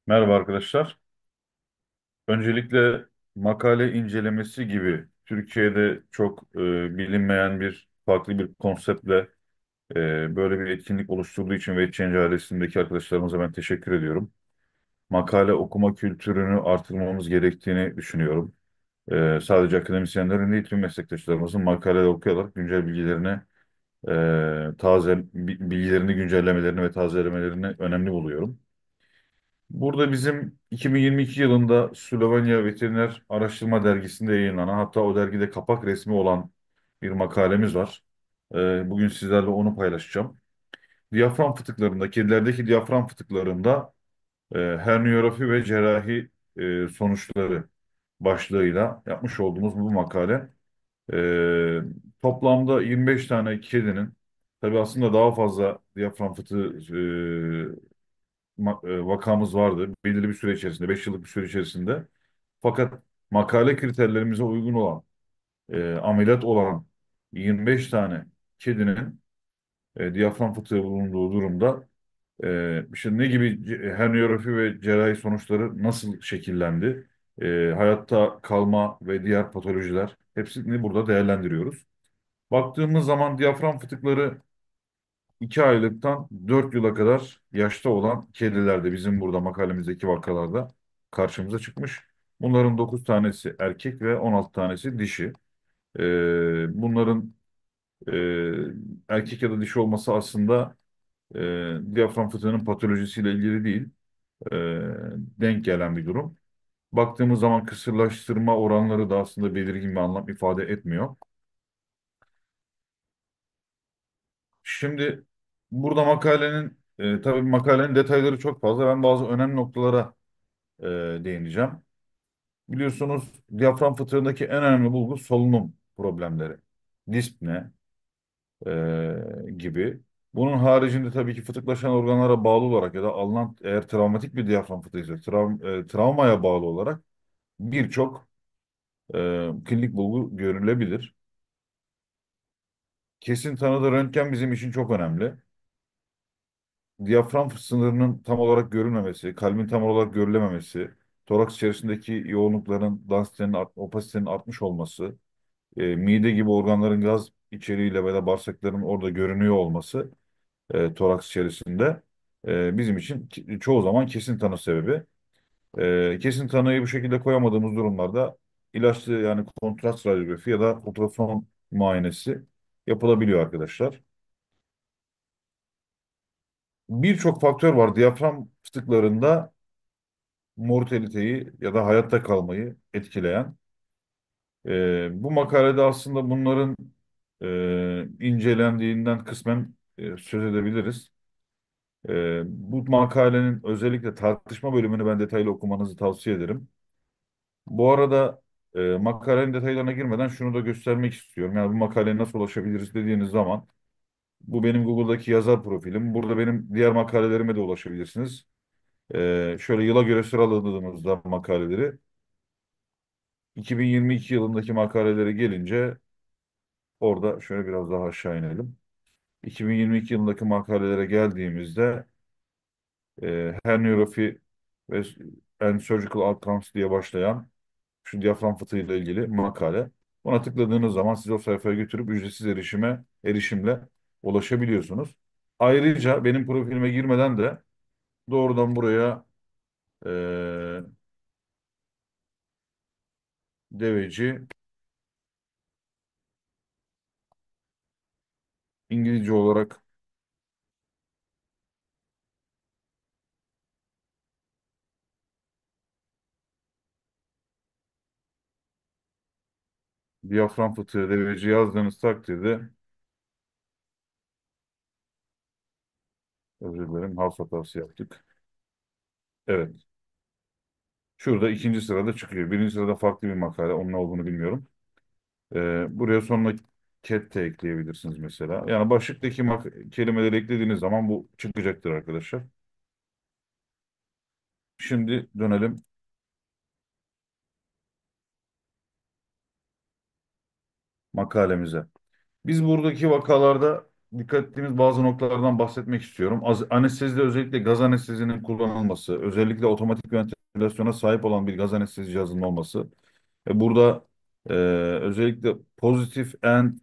Merhaba arkadaşlar. Öncelikle makale incelemesi gibi Türkiye'de çok bilinmeyen bir farklı bir konseptle böyle bir etkinlik oluşturduğu için ve Change ailesindeki arkadaşlarımıza ben teşekkür ediyorum. Makale okuma kültürünü artırmamız gerektiğini düşünüyorum. Sadece akademisyenlerin değil tüm meslektaşlarımızın makale okuyarak güncel bilgilerini, bilgilerini güncellemelerini ve tazelemelerini önemli buluyorum. Burada bizim 2022 yılında Slovenya Veteriner Araştırma Dergisi'nde yayınlanan, hatta o dergide kapak resmi olan bir makalemiz var. Bugün sizlerle onu paylaşacağım. Diyafram fıtıklarında, kedilerdeki diyafram fıtıklarında herniyorofi ve cerrahi sonuçları başlığıyla yapmış olduğumuz bu makale. e, Toplamda 25 tane kedinin, tabii aslında daha fazla diyafram fıtığı vakamız vardı. Belirli bir süre içerisinde, 5 yıllık bir süre içerisinde. Fakat makale kriterlerimize uygun olan, ameliyat olan 25 tane kedinin diyafram fıtığı bulunduğu durumda işte ne gibi herniyorofi ve cerrahi sonuçları nasıl şekillendi? Hayatta kalma ve diğer patolojiler hepsini burada değerlendiriyoruz. Baktığımız zaman diyafram fıtıkları 2 aylıktan 4 yıla kadar yaşta olan kedilerde bizim burada makalemizdeki vakalarda karşımıza çıkmış. Bunların 9 tanesi erkek ve 16 tanesi dişi. Bunların erkek ya da dişi olması aslında e, diyafram fıtığının patolojisiyle ilgili değil, e, denk gelen bir durum. Baktığımız zaman kısırlaştırma oranları da aslında belirgin bir anlam ifade etmiyor. Şimdi burada tabii makalenin detayları çok fazla. Ben bazı önemli noktalara e, değineceğim. Biliyorsunuz diyafram fıtığındaki en önemli bulgu solunum problemleri. Dispne gibi. Bunun haricinde tabii ki fıtıklaşan organlara bağlı olarak ya da alınan, eğer travmatik bir diyafram fıtığıysa travmaya bağlı olarak birçok klinik bulgu görülebilir. Kesin tanıda röntgen bizim için çok önemli. Diyafram sınırının tam olarak görülmemesi, kalbin tam olarak görülememesi, toraks içerisindeki yoğunlukların, densitenin, opasitenin artmış olması, mide gibi organların gaz içeriğiyle veya bağırsakların orada görünüyor olması toraks içerisinde bizim için çoğu zaman kesin tanı sebebi. Kesin tanıyı bu şekilde koyamadığımız durumlarda ilaçlı, yani kontrast radyografi ya da ultrason muayenesi yapılabiliyor arkadaşlar. Birçok faktör var diyafram fıtıklarında mortaliteyi ya da hayatta kalmayı etkileyen. Bu makalede aslında bunların incelendiğinden kısmen söz edebiliriz. Bu makalenin özellikle tartışma bölümünü ben detaylı okumanızı tavsiye ederim. Bu arada makalenin detaylarına girmeden şunu da göstermek istiyorum. Yani bu makaleye nasıl ulaşabiliriz dediğiniz zaman bu benim Google'daki yazar profilim. Burada benim diğer makalelerime de ulaşabilirsiniz. Şöyle yıla göre sıraladığımızda makaleleri 2022 yılındaki makalelere gelince orada şöyle biraz daha aşağı inelim. 2022 yılındaki makalelere geldiğimizde Herniorrhaphy ve and Surgical Outcomes diye başlayan şu diyafram fıtığıyla ilgili makale. Ona tıkladığınız zaman sizi o sayfaya götürüp ücretsiz erişimle ulaşabiliyorsunuz. Ayrıca benim profilime girmeden de doğrudan buraya e, deveci İngilizce olarak diyafram fıtığı deveci yazdığınız takdirde, özür dilerim, harf hatası yaptık. Evet. Şurada ikinci sırada çıkıyor. Birinci sırada farklı bir makale. Onun ne olduğunu bilmiyorum. Buraya sonuna cat de ekleyebilirsiniz mesela. Yani başlıktaki kelimeleri eklediğiniz zaman bu çıkacaktır arkadaşlar. Şimdi dönelim makalemize. Biz buradaki vakalarda dikkat ettiğimiz bazı noktalardan bahsetmek istiyorum. Anestezide özellikle gaz anestezinin kullanılması, özellikle otomatik ventilasyona sahip olan bir gaz anestezi cihazının olması. Burada özellikle positive and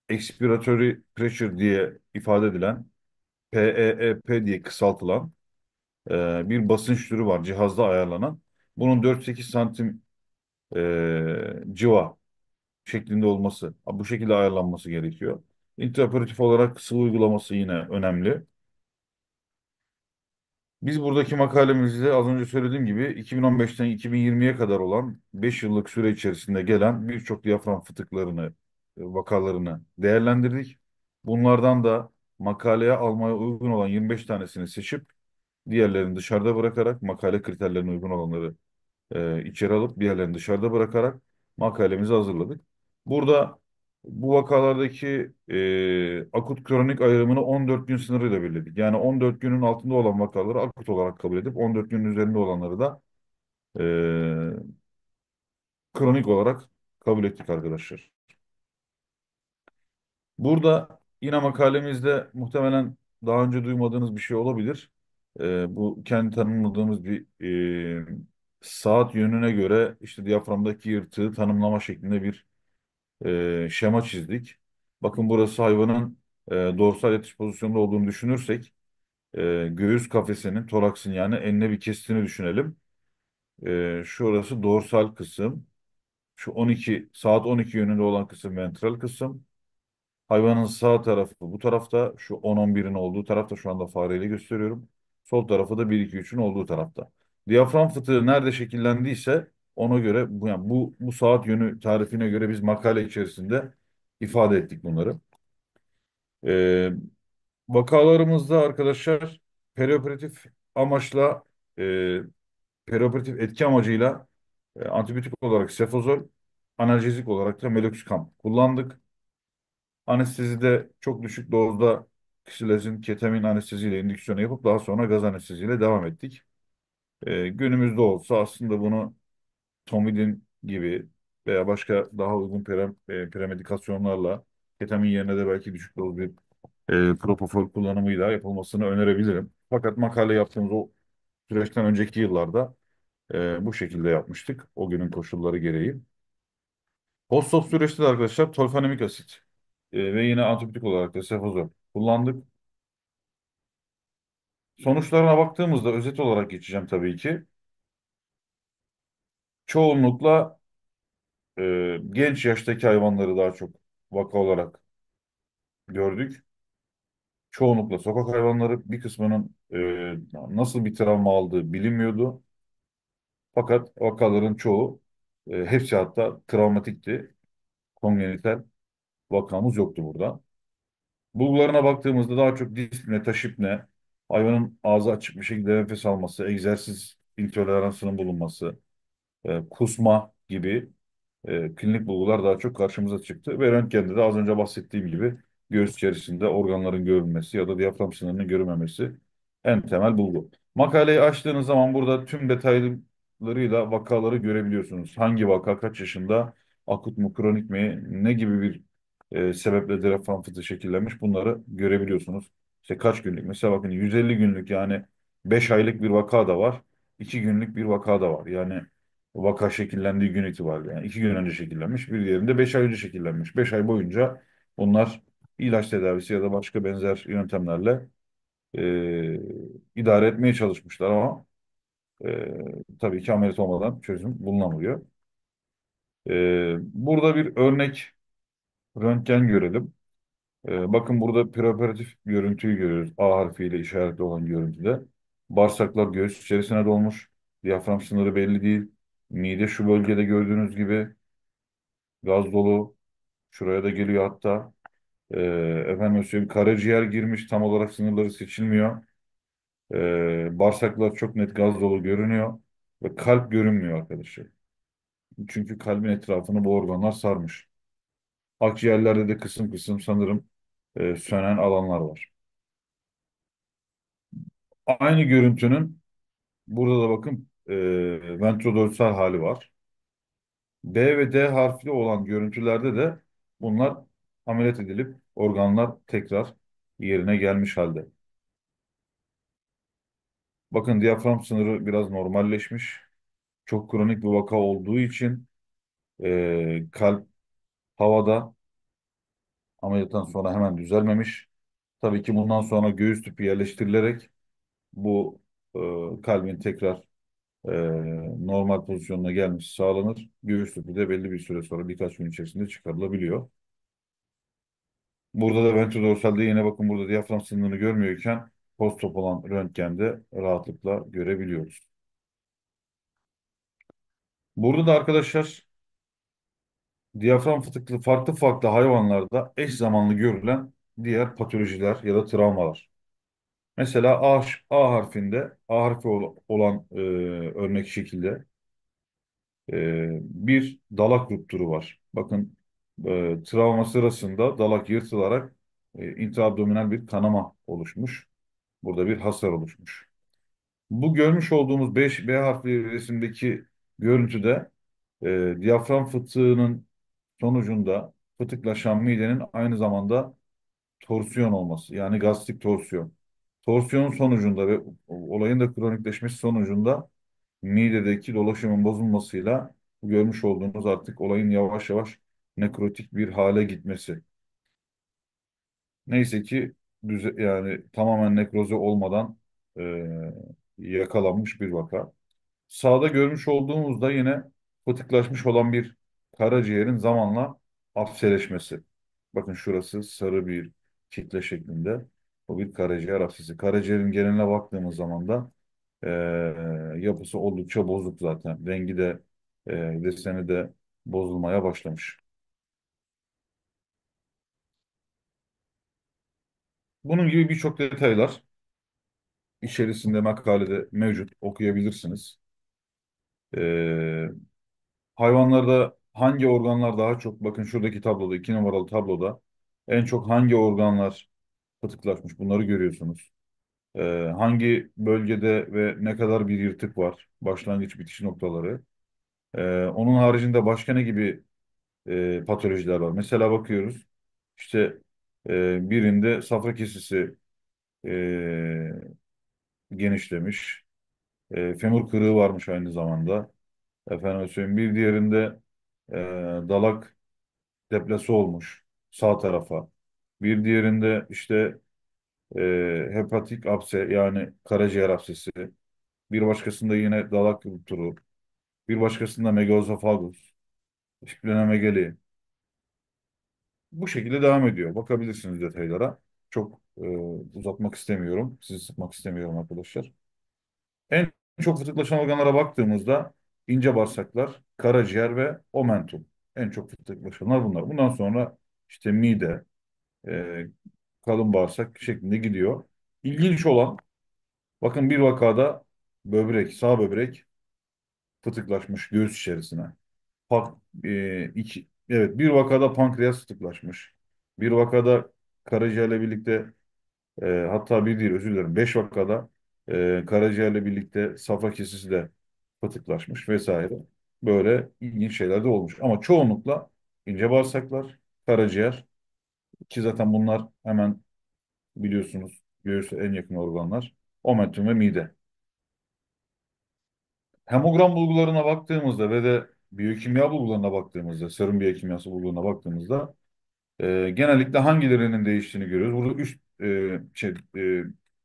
expiratory pressure diye ifade edilen PEEP diye kısaltılan bir basınç türü var cihazda ayarlanan. Bunun 4-8 santim civa şeklinde olması, bu şekilde ayarlanması gerekiyor. İntraoperatif olarak sıvı uygulaması yine önemli. Biz buradaki makalemizde az önce söylediğim gibi 2015'ten 2020'ye kadar olan 5 yıllık süre içerisinde gelen birçok diyafram fıtıklarını, vakalarını değerlendirdik. Bunlardan da makaleye almaya uygun olan 25 tanesini seçip diğerlerini dışarıda bırakarak makale kriterlerine uygun olanları içeri alıp diğerlerini dışarıda bırakarak makalemizi hazırladık. Burada bu vakalardaki akut kronik ayrımını 14 gün sınırıyla belirledik. Yani 14 günün altında olan vakaları akut olarak kabul edip 14 günün üzerinde olanları da e, kronik olarak kabul ettik arkadaşlar. Burada yine makalemizde muhtemelen daha önce duymadığınız bir şey olabilir. Bu kendi tanımladığımız bir e, saat yönüne göre işte diyaframdaki yırtığı tanımlama şeklinde bir şema çizdik. Bakın burası hayvanın dorsal yatış pozisyonunda olduğunu düşünürsek göğüs kafesinin, toraksın yani enine bir kestiğini düşünelim. Şurası dorsal kısım. Şu 12 saat 12 yönünde olan kısım ventral kısım. Hayvanın sağ tarafı bu tarafta, şu 10-11'in olduğu tarafta, şu anda fareyle gösteriyorum. Sol tarafı da 1-2-3'ün olduğu tarafta. Diyafram fıtığı nerede şekillendiyse ona göre bu saat yönü tarifine göre biz makale içerisinde ifade ettik bunları. Ee, Vakalarımızda arkadaşlar perioperatif amaçla e, perioperatif etki amacıyla antibiyotik olarak sefozol, analjezik olarak da meloxicam kullandık. Anestezide çok düşük dozda ksilazin, ketamin anesteziyle indüksiyonu yapıp daha sonra gaz anesteziyle devam ettik. Günümüzde olsa aslında bunu Tomidin gibi veya başka daha uygun premedikasyonlarla ketamin yerine de belki düşük doz bir propofol kullanımıyla yapılmasını önerebilirim. Fakat makale yaptığımız o süreçten önceki yıllarda bu şekilde yapmıştık. O günün koşulları gereği. Post-op süreçte de arkadaşlar tolfenemik asit ve yine antibiyotik olarak da sefozol kullandık. Sonuçlarına baktığımızda özet olarak geçeceğim tabii ki. Çoğunlukla genç yaştaki hayvanları daha çok vaka olarak gördük. Çoğunlukla sokak hayvanları, bir kısmının nasıl bir travma aldığı bilinmiyordu. Fakat vakaların çoğu, hepsi hatta travmatikti. Kongenital vakamız yoktu burada. Bulgularına baktığımızda daha çok dispne, taşipne, hayvanın ağzı açık bir şekilde nefes alması, egzersiz intoleransının bulunması, kusma gibi klinik bulgular daha çok karşımıza çıktı. Ve röntgende de az önce bahsettiğim gibi göğüs içerisinde organların görülmesi ya da diyafram sınırının görülmemesi en temel bulgu. Makaleyi açtığınız zaman burada tüm detaylarıyla vakaları görebiliyorsunuz. Hangi vaka, kaç yaşında, akut mu, kronik mi, ne gibi bir sebeple diyafram fıtığı şekillenmiş, bunları görebiliyorsunuz. İşte kaç günlük, mesela bakın 150 günlük, yani 5 aylık bir vaka da var, 2 günlük bir vaka da var. Yani vaka şekillendiği gün itibariyle, yani 2 gün önce şekillenmiş, bir diğerinde 5 ay önce şekillenmiş. 5 ay boyunca bunlar ilaç tedavisi ya da başka benzer yöntemlerle idare etmeye çalışmışlar ama tabii ki ameliyat olmadan çözüm bulunamıyor. Burada bir örnek röntgen görelim. Bakın burada preoperatif görüntüyü görüyoruz. A harfiyle işaretli olan görüntüde. Bağırsaklar göğüs içerisine dolmuş. Diyafram sınırı belli değil. Mide şu bölgede gördüğünüz gibi gaz dolu. Şuraya da geliyor hatta. Ee, Efendim söyleyeyim, karaciğer girmiş, tam olarak sınırları seçilmiyor. Bağırsaklar çok net gaz dolu görünüyor. Ve kalp görünmüyor arkadaşlar. Çünkü kalbin etrafını bu organlar sarmış. Akciğerlerde de kısım kısım sanırım sönen alanlar var. Aynı görüntünün burada da bakın ventrodorsal hali var. B ve D harfli olan görüntülerde de bunlar ameliyat edilip organlar tekrar yerine gelmiş halde. Bakın diyafram sınırı biraz normalleşmiş. Çok kronik bir vaka olduğu için kalp havada, ameliyattan sonra hemen düzelmemiş. Tabii ki bundan sonra göğüs tüpü yerleştirilerek bu kalbin tekrar e, normal pozisyonuna gelmesi sağlanır. Göğüs tüpü de belli bir süre sonra, birkaç gün içerisinde çıkarılabiliyor. Burada da ventrodorsalde yine bakın, burada diyafram sınırını görmüyorken post-op olan röntgende rahatlıkla görebiliyoruz. Burada da arkadaşlar, diyafram fıtıklı farklı farklı hayvanlarda eş zamanlı görülen diğer patolojiler ya da travmalar. Mesela A harfinde, A harfi olan örnek şekilde bir dalak rupturu var. Bakın, travma sırasında dalak yırtılarak intraabdominal bir kanama oluşmuş. Burada bir hasar oluşmuş. Bu görmüş olduğumuz B harfli resimdeki görüntüde diyafram fıtığının sonucunda fıtıklaşan midenin aynı zamanda torsiyon olması, yani gastrik torsiyon. Torsiyonun sonucunda ve olayın da kronikleşmesi sonucunda midedeki dolaşımın bozulmasıyla bu görmüş olduğunuz artık olayın yavaş yavaş nekrotik bir hale gitmesi. Neyse ki yani tamamen nekroze olmadan yakalanmış bir vaka. Sağda görmüş olduğumuzda yine fıtıklaşmış olan bir karaciğerin zamanla apseleşmesi. Bakın, şurası sarı bir kitle şeklinde. Bu bir karaciğer apsesi. Karaciğerin geneline baktığımız zaman da e, yapısı oldukça bozuk zaten. Rengi de deseni de bozulmaya başlamış. Bunun gibi birçok detaylar içerisinde makalede mevcut, okuyabilirsiniz. E, Hayvanlarda hangi organlar daha çok, bakın şuradaki tabloda, 2 numaralı tabloda en çok hangi organlar fıtıklaşmış, bunları görüyorsunuz. Hangi bölgede ve ne kadar bir yırtık var, başlangıç bitiş noktaları. Onun haricinde başka ne gibi patolojiler var? Mesela bakıyoruz işte, birinde safra kesesi e, genişlemiş, femur kırığı varmış aynı zamanda. Efendim söyleyeyim, bir diğerinde e, dalak deplase olmuş sağ tarafa. Bir diğerinde işte hepatik apse, yani karaciğer apsesi. Bir başkasında yine dalak rupturu. Bir başkasında megaözofagus, splenomegali. Bu şekilde devam ediyor. Bakabilirsiniz detaylara. Çok uzatmak istemiyorum. Sizi sıkmak istemiyorum arkadaşlar. En çok fıtıklaşan organlara baktığımızda ince bağırsaklar, karaciğer ve omentum. En çok fıtıklaşanlar bunlar. Bundan sonra işte mide, e, kalın bağırsak şeklinde gidiyor. İlginç olan, bakın bir vakada sağ böbrek fıtıklaşmış göğüs içerisine. Evet, bir vakada pankreas fıtıklaşmış. Bir vakada karaciğerle birlikte, hatta bir değil, özür dilerim, 5 vakada karaciğerle birlikte safra kesesi de fıtıklaşmış vesaire. Böyle ilginç şeyler de olmuş. Ama çoğunlukla ince bağırsaklar, karaciğer, ki zaten bunlar hemen biliyorsunuz göğüse en yakın organlar. Omentum ve mide. Hemogram bulgularına baktığımızda ve de biyokimya bulgularına baktığımızda, serum biyokimyası bulgularına baktığımızda genellikle hangilerinin değiştiğini görüyoruz. Burada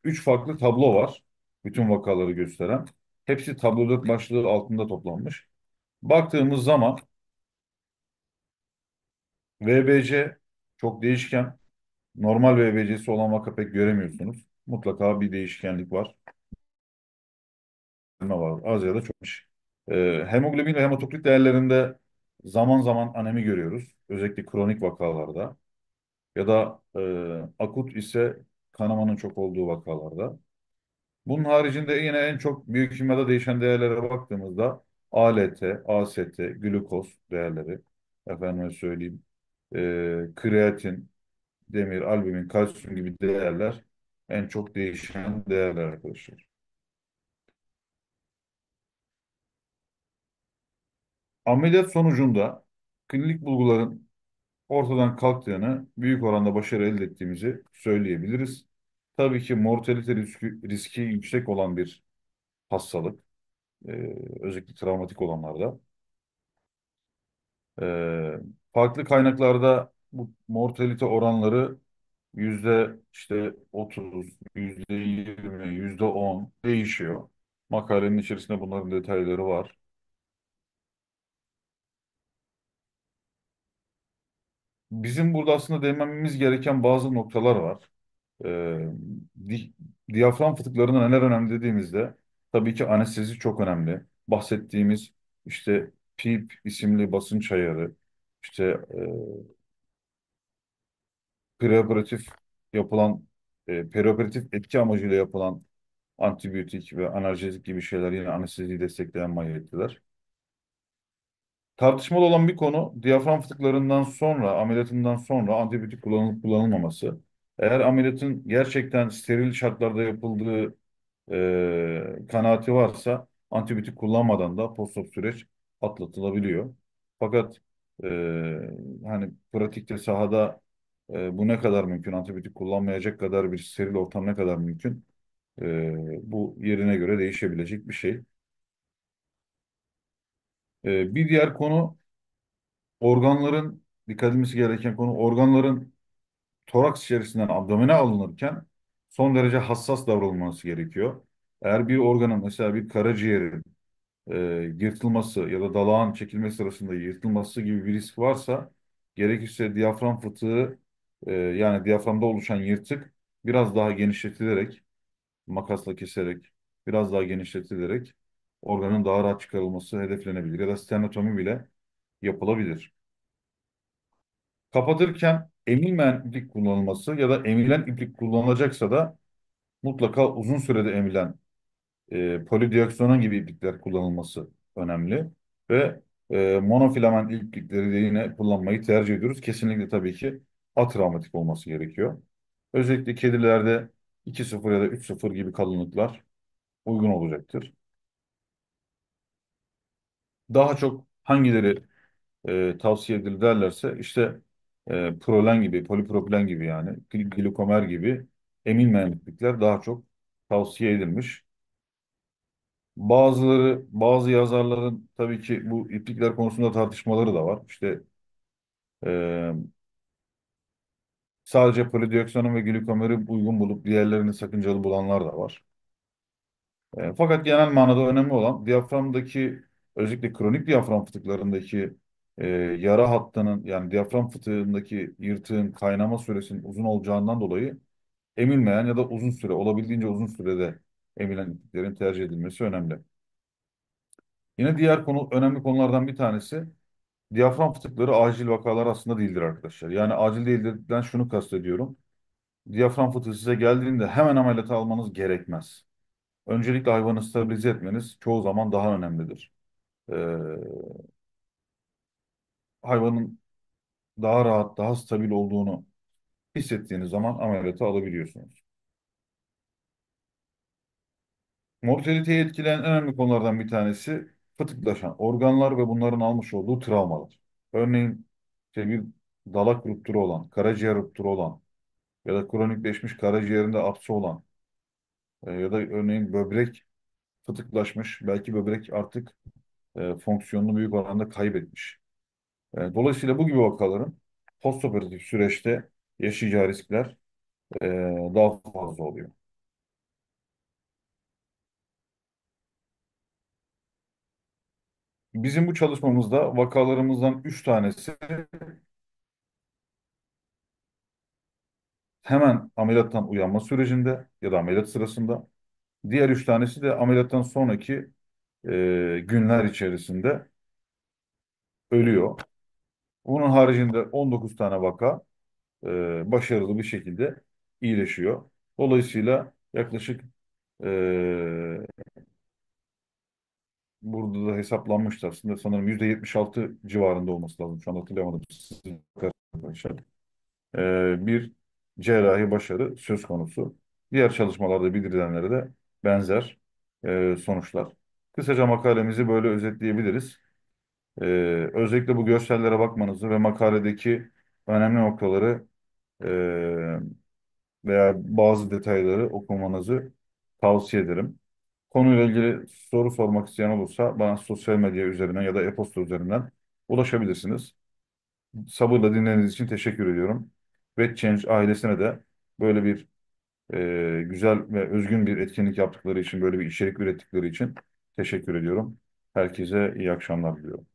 üç farklı tablo var. Bütün vakaları gösteren. Hepsi tablo 4 başlığı altında toplanmış. Baktığımız zaman VBC çok değişken. Normal VBC'si olan vaka pek göremiyorsunuz. Mutlaka bir değişkenlik var. Var. Az ya da çok. Hemoglobin ve hematokrit değerlerinde zaman zaman anemi görüyoruz. Özellikle kronik vakalarda ya da akut ise kanamanın çok olduğu vakalarda. Bunun haricinde yine en çok biyokimyada değişen değerlere baktığımızda ALT, AST, glukoz değerleri, efendime söyleyeyim, kreatin, demir, albumin, kalsiyum gibi değerler en çok değişen değerler arkadaşlar. Ameliyat sonucunda klinik bulguların ortadan kalktığını, büyük oranda başarı elde ettiğimizi söyleyebiliriz. Tabii ki mortalite riski yüksek olan bir hastalık, e, özellikle travmatik olanlarda. E, Farklı kaynaklarda bu mortalite oranları yüzde işte 30, yüzde 20, yüzde 10 değişiyor. Makalenin içerisinde bunların detayları var. Bizim burada aslında değinmemiz gereken bazı noktalar var. Ee, di- Diyafram fıtıklarında neler önemli dediğimizde tabii ki anestezi çok önemli. Bahsettiğimiz işte PEEP isimli basınç ayarı, işte preoperatif yapılan, perioperatif etki amacıyla yapılan antibiyotik ve analjezik gibi şeyler yine anesteziyi destekleyen mahiyetteler. Tartışmalı olan bir konu diyafram fıtıklarından sonra, ameliyatından sonra antibiyotik kullanılıp kullanılmaması. Eğer ameliyatın gerçekten steril şartlarda yapıldığı kanaati varsa antibiyotik kullanmadan da postop süreç atlatılabiliyor. Fakat e, hani pratikte sahada bu ne kadar mümkün, antibiyotik kullanmayacak kadar bir steril ortam ne kadar mümkün, bu yerine göre değişebilecek bir şey. Bir diğer konu organların, dikkat edilmesi gereken konu organların toraks içerisinden abdomene alınırken son derece hassas davranılması gerekiyor. Eğer bir organın mesela bir karaciğerin e, yırtılması ya da dalağın çekilme sırasında yırtılması gibi bir risk varsa gerekirse diyafram fıtığı yani diyaframda oluşan yırtık biraz daha genişletilerek makasla keserek biraz daha genişletilerek organın daha rahat çıkarılması hedeflenebilir ya da sternotomi bile yapılabilir. Kapatırken emilmeyen iplik kullanılması ya da emilen iplik kullanılacaksa da mutlaka uzun sürede emilen polidioksona gibi iplikler kullanılması önemli. Ve monofilament iplikleri de yine kullanmayı tercih ediyoruz. Kesinlikle tabii ki atravmatik olması gerekiyor. Özellikle kedilerde 2,0 ya da 3,0 gibi kalınlıklar uygun olacaktır. Daha çok hangileri tavsiye edilir derlerse işte prolen gibi, polipropilen gibi yani glikomer gibi emilmeyen iplikler daha çok tavsiye edilmiş. Bazı yazarların tabii ki bu iplikler konusunda tartışmaları da var. İşte e, sadece polidioksonun ve glikomeri uygun bulup diğerlerini sakıncalı bulanlar da var. Fakat genel manada önemli olan diyaframdaki özellikle kronik diyafram fıtıklarındaki yara hattının yani diyafram fıtığındaki yırtığın kaynama süresinin uzun olacağından dolayı emilmeyen ya da uzun süre olabildiğince uzun sürede emilen ipliklerin tercih edilmesi önemli. Yine diğer konu önemli konulardan bir tanesi diyafram fıtıkları acil vakalar aslında değildir arkadaşlar. Yani acil değildirden şunu kastediyorum. Diyafram fıtığı size geldiğinde hemen ameliyata almanız gerekmez. Öncelikle hayvanı stabilize etmeniz çoğu zaman daha önemlidir. Ee, Hayvanın daha rahat, daha stabil olduğunu hissettiğiniz zaman ameliyata alabiliyorsunuz. Mortaliteyi etkileyen en önemli konulardan bir tanesi fıtıklaşan organlar ve bunların almış olduğu travmalar. Örneğin işte bir dalak rupturu olan, karaciğer rupturu olan ya da kronikleşmiş karaciğerinde apse olan ya da örneğin böbrek fıtıklaşmış, belki böbrek artık fonksiyonunu büyük oranda kaybetmiş. Dolayısıyla bu gibi vakaların postoperatif süreçte yaşayacağı riskler e, daha fazla oluyor. Bizim bu çalışmamızda vakalarımızdan 3 tanesi hemen ameliyattan uyanma sürecinde ya da ameliyat sırasında. Diğer 3 tanesi de ameliyattan sonraki günler içerisinde ölüyor. Bunun haricinde 19 tane vaka başarılı bir şekilde iyileşiyor. Dolayısıyla yaklaşık e, burada da hesaplanmıştı aslında sanırım %76 civarında olması lazım. Şu an hatırlayamadım. Sizin arkadaşlar. Bir cerrahi başarı söz konusu. Diğer çalışmalarda bildirilenlere de benzer sonuçlar. Kısaca makalemizi böyle özetleyebiliriz. Özellikle bu görsellere bakmanızı ve makaledeki önemli noktaları e, veya bazı detayları okumanızı tavsiye ederim. Konuyla ilgili soru sormak isteyen olursa bana sosyal medya üzerinden ya da e-posta üzerinden ulaşabilirsiniz. Sabırla dinlediğiniz için teşekkür ediyorum. Ve Change ailesine de böyle bir güzel ve özgün bir etkinlik yaptıkları için, böyle bir içerik ürettikleri için teşekkür ediyorum. Herkese iyi akşamlar diliyorum.